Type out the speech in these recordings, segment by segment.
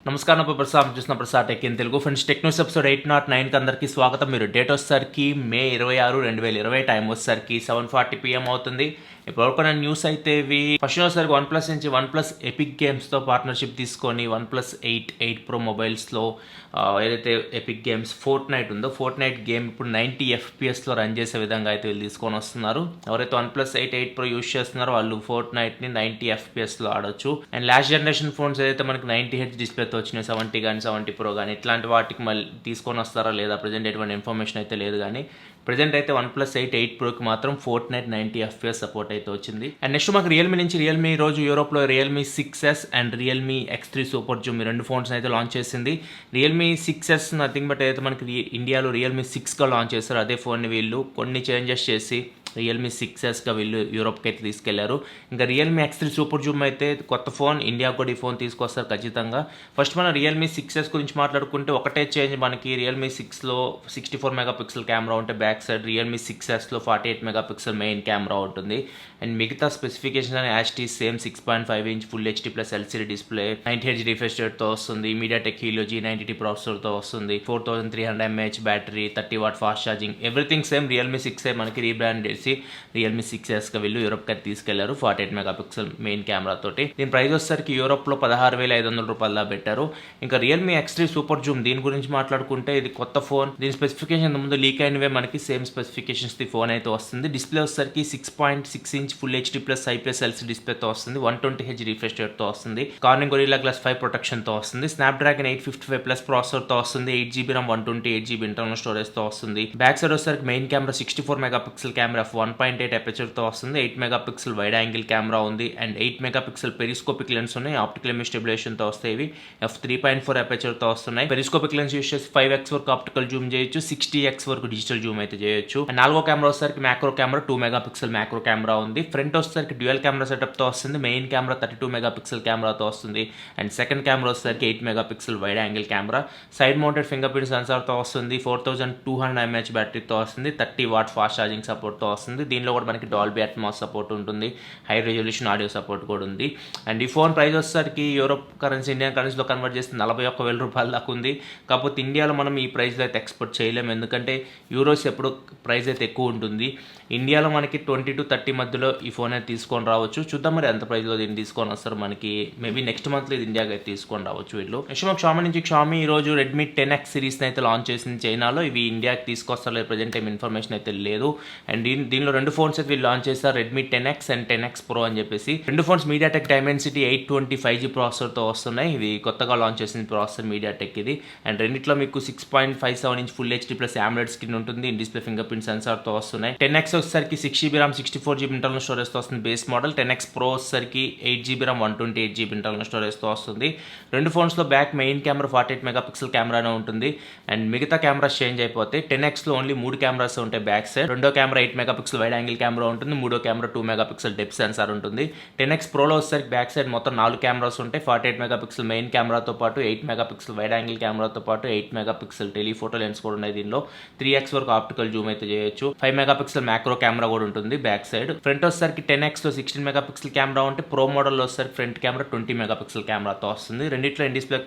నమస్కారం ప్రసాద్ చూసిన Prasad tech in Telugu friends. Tech news episode 809కి అందరికీ స్వాగతం. మీరు డేట్ వచ్చేసరికి మే 26, 2020, టైం వచ్చేసరికి 7:40 PM అవుతుంది. ఇప్పుడు న్యూస్ అయితే ఇవి ఫస్ట్ వచ్చేసరికి OnePlus నుంచి OnePlus ఎపిక్ గేమ్స్తో పార్ట్నర్షిప్ తీసుకొని OnePlus 8 Pro మొబైల్స్లో ఏదైతే ఎపిక్ గేమ్స్ ఫోర్ట్నైట్ ఉందో ఫోర్ట్నైట్ గేమ్ ఇప్పుడు 90 FPSలో రన్ చేసే విధంగా అయితే వీళ్ళు తీసుకొని వస్తున్నారు. ఎవరైతే OnePlus 8 Pro యూస్ చేస్తున్నారో వాళ్ళు ఫోర్ట్నైట్ని 90 FPSలో ఆడొచ్చు. అండ్ లాస్ట్ జనరేషన్ ఫోన్స్ ఏదైతే మనకి 90Hz డిస్ప్లేతో వచ్చినాయి 70 కానీ 70 Pro కానీ ఇట్లాంటి వాటికి మళ్ళీ తీసుకొని వస్తారా లేదా ప్రజెంట్ ఎటువంటి ఇన్ఫర్మేషన్ అయితే లేదు. కానీ ప్రజెంట్ అయితే OnePlus 8 Proకి మాత్రం ఫోర్ట్నైట్ 90 FPS సపోర్ట్ అయితే వచ్చింది. అండ్ నెక్స్ట్ మాకు రియల్మీ రోజు యూరోప్లో Realme 6S and Realme X3 super Zoom ఈ రెండు ఫోన్స్ అయితే లాంచ్ చేసింది. Realme 6S నథింగ్ బట్ అయితే మనకి ఇండియాలో Realme 6గా లాంచ్ చేస్తారు. అదే ఫోన్ని వీళ్ళు కొన్ని చేంజెస్ చేసి Realme 6Sగా వీళ్ళు యూరోప్కి అయితే తీసుకెళ్లారు. ఇంకా Realme X3 సూపర్ జూమ్ అయితే కొత్త ఫోన్, ఇండియా కూడా ఈ ఫోన్ తీసుకొస్తారు ఖచ్చితంగా. ఫస్ట్ మనం Realme 6S గురించి మాట్లాడుకుంటే ఒకటే చేంజ్ మనకి Realme 6లో 64 MP కెమెరా ఉంటే బ్యాక్ సైడ్ Realme 6Sలో 48 MP మెయిన్ కెమెరా ఉంటుంది. అండ్ మిగతా స్పెసిఫికేషన్ అని యాస్టీ same 6.5 inch full HD plus LCD display, 90Hz refresh రేట్తో వస్తుంది, మీడియాటెక్ హీలియో G90T ప్రాసెసర్తో వస్తుంది, 4300 mAh battery, 30 watt fast charging, everything same Realme 6 మనకి రీబ్రాండ్ చేసి Realme 6Sగా వీళ్ళు యూరోప్కి అయితే తీసుకెళ్లారు 48 MP మెయిన్ కెమెరా తోటి. దీని ప్రైస్ వచ్చేసరికి యూరోప్లో 16,500 రూపాయల పెట్టారు. ఇంకా Realme X3 సూపర్ జూమ్ దీని గురించి మాట్లాడుకుంటే ఇది కొత్త ఫోన్. దీని స్పెసిఫికేషన్ ముందు లీక్ అయినవే మనకి సేమ్ స్పెసిఫికేషన్స్ ది ఫోన్ అయితే వస్తుంది. డిస్ప్లే వచ్చేసరికి 6.6 inch full HD plus IPS LCD డిస్ప్లేతో వస్తుంది, 120Hz రిఫ్రెష్ రేట్తో వస్తుంది, కార్నింగ్ గొరిల్లా గ్లాస్ 5 ప్రొటెక్షన్తో వస్తుంది, స్నాప్డ్రాగన్ 855 ప్లస్ ప్రాసెసర్తో వస్తుంది, 8GB RAM 128GB ఇంటర్నల్ స్టోరేజ్తో వస్తుంది. బ్యాక్ సైడ్ వచ్చేసరికి మెయిన్ కెమెరా 64 MP కెమెరా 1.8 అపర్చర్తో వస్తుంది, 8 MP వైడ్ యాంగిల్ కెమెరా ఉంది అండ్ 8 MP పెరిస్కోపిక్ లెన్స్ ఉన్నాయి. ఆప్టికల్ ఇమేజ్ స్టెబిలైజేషన్తో వస్తాయి. ఇవి f3.4 అపర్చర్తో వస్తున్నాయి. పెరిస్కోపిక్ లెన్స్ యూస్ చేసి 5x వరకు ఆప్టికల్ జూమ్ చేయొచ్చు, 60x వరకు డిజిటల్ జూమ్ అయితే చేయొచ్చు. అండ్ నాలుగో కెమెరా వచ్చేసరికి macro camera 2 MP macro camera ఉంది. ఫ్రంట్ వచ్చేసరికి డ్యూయల్ కెమెరా సెటప్తో వస్తుంది. మెయిన్ కెమెరా 32 MP కెమెరాతో వస్తుంది అండ్ సెకండ్ కెమెరా వచ్చేసరికి 8 MP wide angle camera. Side mounted fingerprint సెన్సార్తో వస్తుంది, 4200 mAh బ్యాటరీతో వస్తుంది, 30 వాట్ ఫాస్ట్ ఛార్జింగ్ సపోర్ట్తో వస్తుంది. దీనిలో కూడా మనకి డాల్బీ అట్మాస్ సపోర్ట్ ఉంటుంది, హై రెజల్యూషన్ ఆడియో సపోర్ట్ కూడా ఉంది. అండ్ ఈ ఫోన్ ప్రైస్ వచ్చేసరికి యూరోప్ కరెన్సీ ఇండియన్ కరెన్సీలో కన్వర్ట్ చేస్తే 41,000 రూపాయల దాకా ఉంది. కాకపోతే ఇండియాలో మనం ఈ ప్రైస్లో అయితే ఎక్స్పోర్ట్ చేయలేము, ఎందుకంటే యూరోస్ ఎప్పుడు ప్రైస్ అయితే ఎక్కువ ఉంటుంది. ఇండియాలో మనకి 20 to 30 మధ్యలో ఈ ఫోన్ అయితే తీసుకొని రావచ్చు. చూద్దాం మరి ఎంత ప్రైస్లో దీన్ని తీసుకొని వస్తారు. మనకి మేబీ నెక్స్ట్ మంత్లో ఇది ఇండియాకి అయితే తీసుకొని రావచ్చు వీళ్ళు. నెక్స్ట్ మాకు Xiaomi నుంచి Xiaomi ఈరోజు Redmi 10X సిరీస్ని అయితే లాంచ్ చేసింది చైనాలో. ఇవి ఇండియాకి తీసుకొస్తారు లేదు ప్రజెంట్ టైం ఇన్ఫర్మేషన్ అయితే లేదు. అండ్ దీనిలో రెండు ఫోన్స్ అయితే వీళ్ళు లాంచ్ చేస్తారు, Redmi 10X and 10X Pro అని చెప్పేసి. రెండు ఫోన్స్ మీడియాటెక్ డైమెన్సిటీ 820 5G ప్రాసెసర్తో వస్తున్నాయి. ఇది కొత్తగా లాంచ్ చేసిన ప్రాసెసర్ మీడియాటెక్ ఇది. అండ్ రెండిట్లో మీకు 6.57 inch full HD plus AMOLED screen ఉంటుంది, డిస్ప్లే ఫింగర్ ప్రింట్ సెన్సార్తో వస్తున్నాయి. 10X వచ్చేసరికి 6GB RAM 64GB ఇంటర్నల్ స్టోరేజ్తో వస్తుంది బేస్ మోడల్. 10X Pro వచ్చేసరికి 8GB RAM 128GB ఇంటర్నల్ స్టోరేజ్తో వస్తుంది. రెండు ఫోన్స్లో బ్యాక్ మెయిన్ కెమెరా 48 MP కెమెరానే ఉంటుంది అండ్ మిగతా కెమెరాస్ చేంజ్ అయిపోతాయి. 10Xలో ఓన్లీ 3 కెమెరాస్ ఉంటాయి బ్యాక్ సైడ్. రెండో camera 8 MP wide angle camera ఉంటుంది, మూడో కెమెరా 2 MP డెప్త్ సెన్సార్ ఉంటుంది. 10X Proలో వచ్చేసరికి బ్యాక్ సైడ్ మొత్తం 4 కెమెరాస్ ఉంటాయి, 48 MP మెయిన్ కెమెరాతో పాటు 8 MP వైడ్ యాంగిల్ కెమెరాతో పాటు 8 MP టెలిఫోటో లెన్స్ కూడా ఉన్నాయి. దీనిలో 3x వరకు ఆప్టికల్ జూమ్ అయితే చేయొచ్చు, 5 MP మ్యాక్రో కెమెరా కూడా ఉంటుంది బ్యాక్ సైడ్. ఫ్రంట్ వచ్చేసరికి 10Xలో 16 MP కెమెరా ఉంటే ప్రో మోడల్లో వచ్చేసరికి ఫ్రంట్ కెమెరా 20 MP కెమెరాతో వస్తుంది. రెండిట్లో in display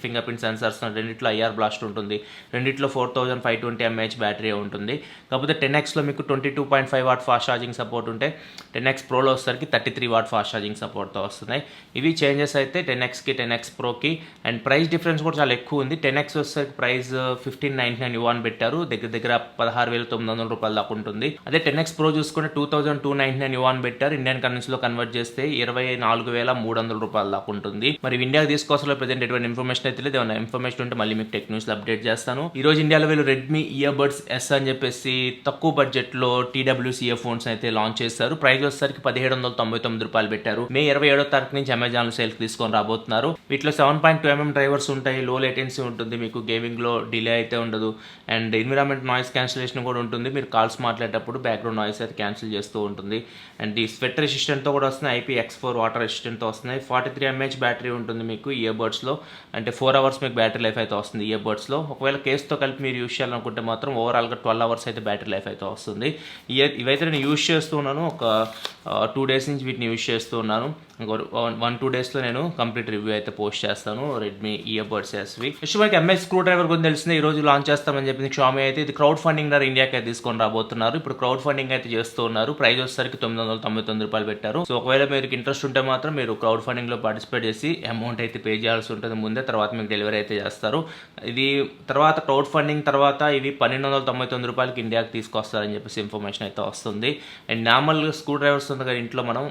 finger print sensors, రెండిట్లో IR బ్లాస్ట్ ఉంటుంది, రెండిట్లో 4520 mAh బ్యాటరీ ఉంటుంది. కాకపోతే 10Xలో మీకు 22.5 వాట్ ఫాస్ట్ ఛార్జింగ్ సపోర్ట్ ఉంటే 10X Proలో వచ్చేసరికి 33 వాట్ ఫాస్ట్ ఛార్జింగ్ సపోర్ట్తో వస్తున్నాయి. ఇవి చేంజెస్ అయితే 10Xకి 10X Proకి. అండ్ ప్రైస్ డిఫరెన్స్ కూడా చాలా ఎక్కువ ఉంది. 10X వచ్చేసరికి ప్రైస్ $1,599 పెట్టారు, దగ్గర 16,900 రూపాయల దాకా ఉంటుంది. అదే 10X Pro చూసుకుంటే $2,299 పెట్టారు, ఇండియన్ కరెన్సీలో కన్వర్ట్ చేస్తే 24,300 రూపాయల దాకా ఉంటుంది. మరి ఇండియాకి తీసుకోవాల్సిన ప్రజెంట్ ఎటువంటి ఇన్ఫర్మేషన్ అయితే లేదు. ఏమైనా ఇన్ఫర్మేషన్ ఉంటే మళ్ళీ మీకు టెక్ న్యూస్లో అప్డేట్ చేస్తాను. ఈ రోజు ఇండియాలో వీళ్ళు Redmi ఇయర్బడ్స్ S అని చెప్పేసి తక్కువ బడ్జెట్లో TWC ఇయర్ ఫోన్స్ అయితే లాంచ్ చేస్తారు. ప్రైస్ వచ్చేసరికి 1,799 రూపాయలు పెట్టారు. మే 27వ తారీఖు నుంచి అమెజాన్లో సేల్కి తీసుకొని రాబోతున్నారు. వీటిలో 7.2mm డ్రైవర్స్ ఉంటాయి, లో లేటెన్సీ ఉంటుంది, మీకు గేమింగ్లో డిలే అయితే ఉండదు అండ్ ఎన్విరాన్మెంట్ నాయిస్ క్యాన్సిలేషన్ కూడా ఉంటుంది. మీరు కాల్స్ మాట్లాడేటప్పుడు బ్యాక్గ్రౌండ్ నాయిస్ అయితే క్యాన్సిల్ చేస్తూ ఉంటుంది. అండ్ ఈ స్వెట్ రెసిస్టెంట్తో కూడా వస్తున్నాయి, IPX4 వాటర్ రెసిస్టెంట్తో వస్తున్నాయి. 43 mAh బ్యాటరీ ఉంటుంది మీకు ఇయర్బడ్స్లో, అంటే 4 hours మీకు బ్యాటరీ లైఫ్ అయితే వస్తుంది ఇయర్బడ్స్లో. ఒకవేళ కేస్తో కలిపి మీరు యూస్ చేయాలనుకుంటే మాత్రం ఓవరాల్గా 12 hours అయితే బ్యాటరీ లైఫ్ అయితే వస్తుంది. ఇవైతే నేను యూస్ చేస్తున్నాను, ఒక 2 days నుంచి వీటిని యూస్ చేస్తున్నాను. వన్ టూ డేస్లో నేను కంప్లీట్ రివ్యూ అయితే పోస్ట్ చేస్తాను Redmi ear buds SV. Next మనకి ఎంఐ స్క్రూ డ్రైవర్ గురించి తెలిసింది, ఈ రోజు లాంచ్ చేస్తామని చెప్పింది షామీ అయితే. ఇది క్రౌడ్ ఫండింగ్ ద్వారా ఇండియాకి అయితే తీసుకొని రాబోతున్నారు. ఇప్పుడు క్రౌడ్ ఫండింగ్ అయితే చేస్తూ ఉన్నారు. ప్రైస్ వచ్చేసరికి $999 పెట్టారు. సో ఒకవేళ మీకు ఇంట్రెస్ట్ ఉంటే మాత్రం మీరు క్రౌడ్ ఫండింగ్ లో పార్టిసిపేట్ చేసి అమౌంట్ అయితే పే చేయాల్సి ఉంటుంది ముందే, తర్వాత మీకు డెలివరీ అయితే చేస్తారు. ఇది తర్వాత క్రౌడ్ ఫండింగ్ తర్వాత ఇవి $1299 ఇండియాకి తీసుకొస్తారని చెప్పేసి ఇన్ఫర్మేషన్ అయితే వస్తుంది. అండ్ నార్మల్ స్క్రూ డ్రైవర్స్ ఉంది కదా ఇంట్లో మనం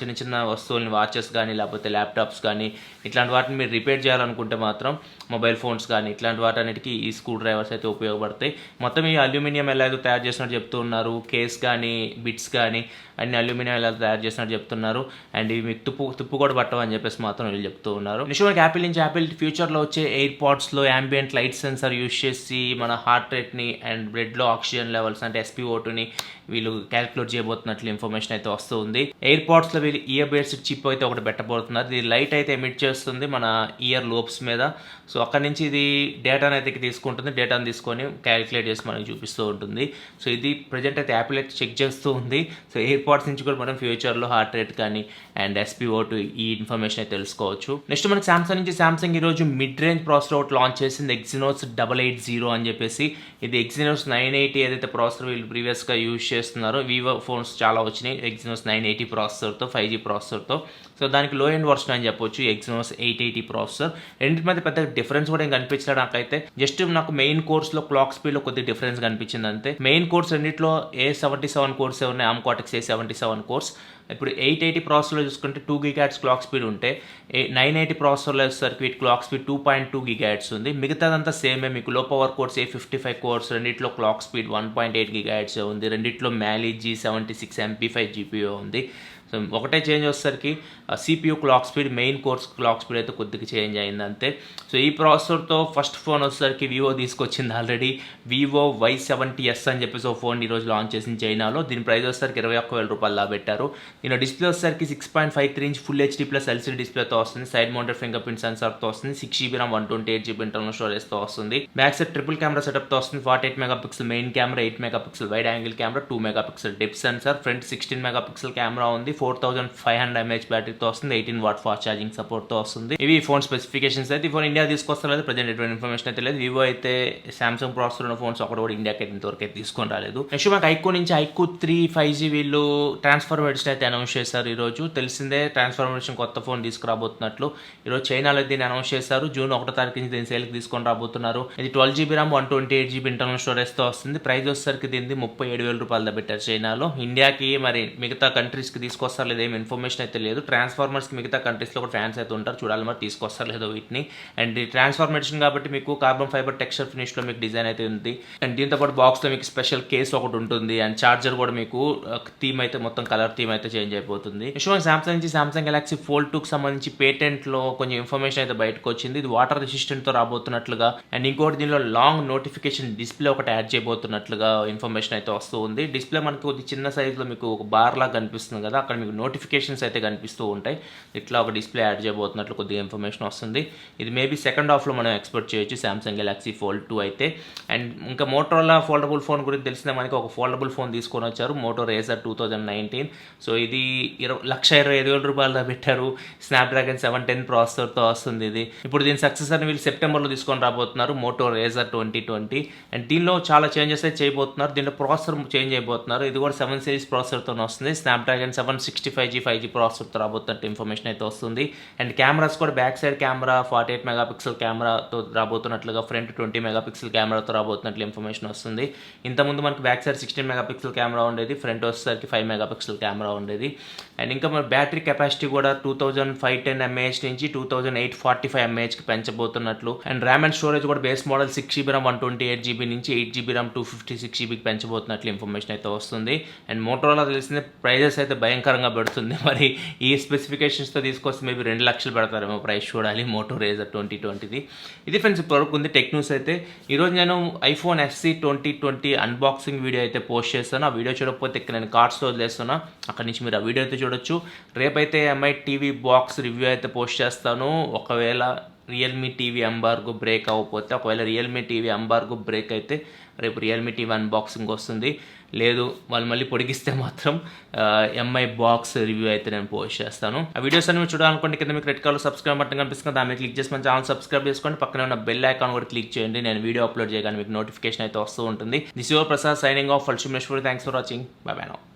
చిన్న చిన్న వస్తువుల్ని వాచెస్ కానీ లేకపోతే ల్యాప్టాప్స్ కానీ ఇట్లాంటి వాటిని మీరు రిపేర్ చేయాలనుకుంటే మాత్రం మొబైల్ ఫోన్స్ కానీ ఇట్లాంటి వాటన్నిటికీ ఈ స్క్రూ డ్రైవర్స్ అయితే ఉపయోగపడతాయి. మొత్తం ఈ అల్యూమినియం ఎలాగో తయారు చేసినట్టు చెప్తూ ఉన్నారు. కేస్ కానీ బిట్స్ కానీ అన్ని అల్యూమినియం ఎలా తయారు చేసినట్టు చెప్తున్నారు. అండ్ ఇవి మీకు తుప్పు కూడా పట్టవని చెప్పేసి మాత్రం వీళ్ళు చెప్తూ ఉన్నారు. నిజానికి యాపిల్ నుంచి యాపిల్ ఫ్యూచర్లో వచ్చే ఎయిర్ పాడ్స్లో యాంబియంట్ లైట్ సెన్సార్ యూజ్ చేసి మన హార్ట్ రేట్ని అండ్ బ్లడ్లో ఆక్సిజన్ లెవెల్స్ అంటే SpO2ని వీళ్ళు క్యాలిక్యులేట్ చేయబోతున్నట్లు ఇన్ఫర్మేషన్ అయితే వస్తుంది. ఎయిర్ పాడ్స్లో వీళ్ళు ఇయర్ బడ్స్ చిప్ అయితే ఒకటి పెట్టబోతున్నారు. ఇది లైట్ అయితే ఎమిట్ చేస్తుంది మన ఇయర్ లోబ్స్ మీద. సో అక్కడ నుంచి ఇది డేటాను అయితే తీసుకుంటుంది. డేటాను తీసుకొని క్యాలిక్యులేట్ చేసి మనకి చూపిస్తూ ఉంటుంది. సో ఇది ప్రజెంట్ అయితే యాపిల్ అయితే చెక్ చేస్తూ ఉంది. సో ఎయిర్ పాడ్స్ నుంచి కూడా మనం ఫ్యూచర్లో హార్ట్ రేట్ కానీ అండ్ SpO2 ఈ ఇన్ఫర్మేషన్ అయితే తెలుసుకోవచ్చు. నెక్స్ట్ మనకి సామ్సంగ్ నుంచి సామ్సంగ్ ఈరోజు మిడ్ రేంజ్ ప్రాసెసర్ ఒకటి లాంచ్ చేసింది, Exynos 880 అని చెప్పేసి. ఇది Exynos 980 ఏదైతే ప్రాసెసర్ వీళ్ళు ప్రీవియస్గా యూజ్ చేస్తున్నారో వివో ఫోన్స్ చాలా వచ్చినాయి Exynos 980 ప్రాసెసర్తో 5G ప్రాసెసర్తో. సో దానికి లో ఎండ్ వర్షన్ అని చెప్పొచ్చు Exynos 880 ప్రాసెసర్. రెండింటి మధ్య పెద్ద డిఫరెన్స్ కూడా ఏం కనిపించలేదు నాకైతే. జస్ట్ నాకు మెయిన్ కోర్స్లో క్లాక్ స్పీడ్లో కొద్దిగా డిఫరెన్స్ కనిపించింది అంతే. మెయిన్ కోర్స్ రెండిట్లో A77 కోర్స్ ఉన్నాయి, ARM Cortex A77 కోర్స్. ఇప్పుడు 880 ప్రాసెసర్లో చూసుకుంటే 2 GHz క్లాక్ స్పీడ్ ఉంటే 980 ప్రాసెసర్లో వచ్చేసరికి వీటి క్లాక్ స్పీడ్ 2.2 GHz ఉంది. మిగతాదంతా సేమే. మీకు లో పవర్ కోర్స్ A55 కోర్స్ రెండిట్లో క్లాక్ స్పీడ్ 1.8 GHz ఉంది. రెండిట్లో Mali G76 MP5 GPU ఉంది. సో ఒకటే చేంజ్ వచ్చేసరికి CPU clock speed main course clock speed అయితే కొద్దిగా చేంజ్ అయింది అంతే. సో ఈ ప్రాసెసర్తో ఫస్ట్ ఫోన్ వచ్చేసరికి వివో తీసుకొచ్చింది ఆల్రెడీ. వివో Y70s అని చెప్పేసి ఒక ఫోన్ ఈరోజు లాంచ్ చేసింది చైనాలో. దీని ప్రైస్ వచ్చేసరికి $21,000 పెట్టారు. దీని డిస్ప్లే వచ్చేసరికి 6.53 inch full HD plus LCD డిస్ప్లేతో వస్తుంది. సైడ్ మౌంటెడ్ ఫింగర్ ప్రింట్ సెన్సార్తో వస్తుంది. 6GB RAM 128GB ఇంటర్నల్ స్టోరేజ్తో వస్తుంది. బ్యాక్ సైడ్ ట్రిపుల్ కెమెరా సెటప్తో వస్తుంది. 48 MP main camera, 8 MP wide angle camera, 2 MP depth censor, front 16 MP camera ఉంది. 4500 mAh బ్యాటరీతో వస్తుంది. 18W fast charging సపోర్ట్తో వస్తుంది. ఇవి ఫోన్ స్పెసిఫికేషన్స్ అయితే. ఈ ఫోన్ ఇండియా తీసుకొస్తలేదు, ప్రజెంట్ ఎటువంటి ఇన్ఫర్మేషన్ అయితే లేదు. వివో అయితే సామ్సంగ్ ప్రాసెసర్ ఉన్న ఫోన్స్ ఒకటి కూడా ఇండియాకి అయితే ఇంతవరకు అయితే తీసుకొని రాలేదు. నెక్స్ట్ మనకి ఐక్యూ నుంచి ఐక్యూ 3 5G వీళ్ళు ట్రాన్స్ఫర్మేషన్ అయితే అనౌన్స్ చేశారు. ఈరోజు తెలిసిందే ట్రాన్స్ఫర్మేషన్ కొత్త ఫోన్ తీసుకురాబోతున్నట్లు. ఈరోజు చైనాలో దీన్ని అనౌన్స్ చేశారు. జూన్ 1వ తారీఖు నుంచి దీన్ని సేల్కి తీసుకొని రాబోతున్నారు. ఇది 12GB RAM 128GB ఇంటర్నల్ స్టోరేజ్తో వస్తుంది. ప్రైస్ వచ్చేసరికి దీన్ని $37,000 పెట్టారు చైనాలో. ఇండియాకి మరి మిగతా కంట్రీస్కి తీసుకొస్తారు లేదు ఏం ఇన్ఫర్మేషన్ అయితే లేదు. ట్రాన్స్ఫార్మర్స్కి మిగతా కంట్రీస్లో కూడా ఫ్యాన్స్ అయితే ఉంటారు, చూడాలి మరి తీసుకొస్తారు లేదో వీటిని. అండ్ ఈ ట్రాన్స్ఫార్మేషన్ కాబట్టి మీకు కార్బన్ ఫైబర్ టెక్స్చర్ ఫినిష్లో మీకు డిజైన్ అయితే ఉంది. అండ్ దీంతో పాటు బాక్స్లో మీకు స్పెషల్ కేస్ ఒకటి ఉంటుంది. అండ్ చార్జర్ కూడా మీకు థీమ్ అయితే మొత్తం కలర్ థీమ్ అయితే చేంజ్ అయిపోతుంది. నెక్స్ట్ సామ్సంగ్ నుంచి సామ్సంగ్ గెలాక్సీ Fold 2కి సంబంధించి పేటెంట్లో కొంచెం ఇన్ఫర్మేషన్ అయితే బయటకు వచ్చింది. ఇది వాటర్ రెసిస్టెంట్తో రాబోతున్నట్లుగా అండ్ ఇంకోటి దీనిలో లాంగ్ నోటిఫికేషన్ డిస్ప్లే ఒకటి యాడ్ చేయబోతున్నట్లుగా ఇన్ఫర్మేషన్ అయితే వస్తూ ఉంది. డిస్ప్లే మనకు కొద్ది చిన్న సైజులో మీకు ఒక బార్ లాగా కనిపిస్తుంది కదా, అక్కడ మీకు నోటిఫికేషన్స్ అయితే కనిపిస్తూ ఉంటాయి. ఇట్లా ఒక డిస్ప్లే యాడ్ చేయబోతున్నట్లు కొద్దిగా ఇన్ఫర్మేషన్ వస్తుంది. ఇది మేబీ సెకండ్ హాఫ్లో మనం ఎక్స్పెక్ట్ చేయొచ్చు సామ్సంగ్ గెలాక్సీ Fold 2 అయితే. అండ్ ఇంకా మోటోరోలా ఫోల్డబుల్ ఫోన్ గురించి తెలిసిన మనకి ఒక ఫోల్డబుల్ ఫోన్ తీసుకొని వచ్చారు, మోటో రేజర్ 2019. సో ఇది $1,25,000 పెట్టారు. స్నాప్డ్రాగన్ 710 ప్రాసెసర్తో వస్తుంది ఇది. ఇప్పుడు దీని సక్సెసర్ని వీళ్ళు సెప్టెంబర్లో తీసుకొని రాబోతున్నారు, మోటో రేజర్ 2020. అండ్ దీనిలో చాలా చేంజెస్ అయితే చేయబోతున్నారు. దీనిలో ప్రాసెసర్ చేంజ్ అయిపోతున్నారు. ఇది కూడా 7 సిరీస్ ప్రాసెసర్తో వస్తుంది. స్నాప్డ్రాగన్ 765G 5G ప్రాసెసర్తో రాబోతున్నట్టు ఇన్ఫర్మేషన్ అయితే వస్తుంది. అండ్ కెమెరాస్ కూడా బ్యాక్ సైడ్ కెమెరా 48 MP కెమెరాతో రాబోతున్నట్లుగా, ఫ్రంట్ 20 MP కెమెరాతో రాబోతున్నట్లు ఇన్ఫర్మేషన్ వస్తుంది. ఇంతకుముందు మనకి బ్యాక్ సైడ్ 16 MP కెమెరా ఉండేది, ఫ్రంట్ వచ్చేసరికి 5 MP కెమెరా ఉండేది. అండ్ ఇంకా మన బ్యాటరీ కెపాసిటీ కూడా 2510 mAh నుంచి 2845 mAhకి పెంచబోతున్నట్లు. అండ్ ర్యామ్ అండ్ స్టోరేజ్ కూడా base model 6GB RAM 128GB నుంచి 8GB RAM 256GBకి పెంచబోతున్నట్లు ఇన్ఫర్మేషన్ అయితే వస్తుంది. అండ్ మోటోరోలా తెలిసిందే ప్రైజెస్ అయితే భయంకరంగా పెడుతుంది. మరి ఈ స్పెసిఫికేషన్స్తో తీసుకొస్తే మేబీ 2 లక్షలు పెడతారేమో ప్రైస్, చూడాలి. మోటో రేజర్ 2020ది. ఇది ఫ్రెండ్స్ ఇప్పటివరకు ఉంది టెక్ న్యూస్ అయితే. ఈరోజు నేను iPhone SE 2020 అన్బాక్సింగ్ వీడియో అయితే పోస్ట్ చేస్తాను. ఆ వీడియో చూడకపోతే ఇక్కడ నేను కార్డ్స్లో వదిలేస్తున్నా, అక్కడి నుంచి మీరు ఆ వీడియో అయితే చూడొచ్చు. రేపైతే MI TV బాక్స్ రివ్యూ అయితే పోస్ట్ చేస్తాను. ఒకవేళ రియల్మీ టీవీ ఎంబార్గో బ్రేక్ అవ్వకపోతే, ఒకవేళ రియల్మీ టీవీ ఎంబార్గో బ్రేక్ అయితే రేపు రియల్మీ టీవీ అన్బాక్సింగ్ వస్తుంది. లేదు వాళ్ళు మళ్ళీ పొడిగిస్తే మాత్రం ఎంఐ బాక్స్ రివ్యూ అయితే నేను పోస్ట్ చేస్తాను. ఆ వీడియోస్ అన్ని చూడాలనుకుంటే కింద మీకు రెడ్ కలర్ సబ్స్క్రైబ్ బటన్ కనిపిస్తుంది, దాని మీద క్లిక్ చేసి మన ఛానల్ సబ్స్క్రైబ్ చేసుకోండి. పక్కనే ఉన్న బెల్ ఐకాన్ కూడా క్లిక్ చేయండి. నేను వీడియో అప్లోడ్ చేయగానే మీకు నోటిఫికేషన్ అయితే వస్తూ ఉంటుంది. This your Prasad signing off. Thanks for watching. By by now.